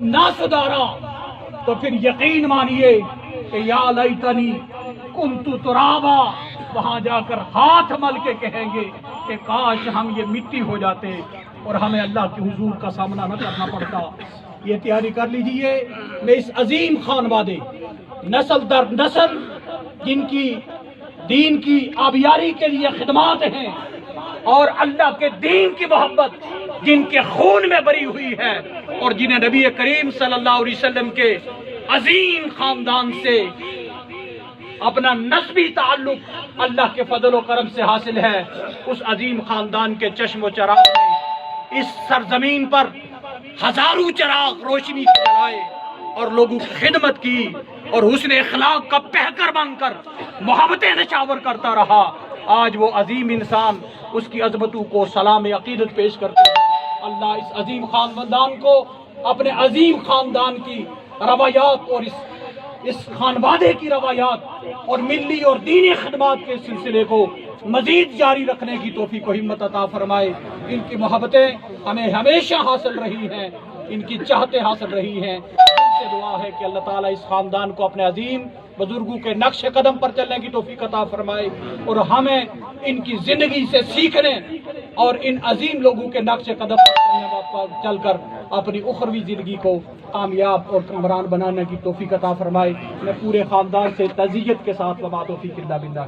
نہ سدھارا تو پھر یقین مانیے کہ یا لیتنی کنت ترابا، وہاں جا کر ہاتھ مل کے کہیں گے کہ کاش ہم یہ مٹی ہو جاتے اور ہمیں اللہ کے حضور کا سامنا نہ کرنا پڑتا۔ یہ تیاری کر لیجئے، میں اس عظیم خانوادے نسل در نسل جن کی دین کی آبیاری کے لیے خدمات ہیں اور اللہ کے دین کی محبت جن کے خون میں بری ہوئی ہے اور جنہیں نبی کریم صلی اللہ علیہ وسلم کے عظیم خاندان سے اپنا نسبی تعلق اللہ کے فضل و کرم سے حاصل ہے، اس عظیم خاندان کے چشم و چراغ نے اس سرزمین پر ہزاروں چراغ روشنی کے جلائے اور لوگوں کی خدمت کی اور حسن اخلاق کا پہکر بن کر محبتیں نچاور کرتا رہا۔ آج وہ عظیم انسان اس کی عظمتوں کو سلام عقیدت پیش کرتے ہیں۔ اللہ اس عظیم خاندان کو اپنے عظیم خاندان کی روایات اور اس خانوادے کی روایات اور ملی اور دینی خدمات کے سلسلے کو مزید جاری رکھنے کی توفیق و ہمت عطا فرمائے۔ ان کی محبتیں ہمیں ہمیشہ حاصل رہی ہیں، ان کی چاہتیں حاصل رہی ہیں۔ ان سے دعا ہے کہ اللہ تعالیٰ اس خاندان کو اپنے عظیم بزرگوں کے نقش قدم پر چلنے کی توفیق عطا فرمائے اور ہمیں ان کی زندگی سے سیکھنے اور ان عظیم لوگوں کے نقش قدم پر چل کر اپنی اخروی زندگی کو کامیاب اور کامران بنانے کی توفیق عطا فرمائے۔ میں پورے خاندان سے تعزیت کے ساتھ وما توفیق الا باللہ۔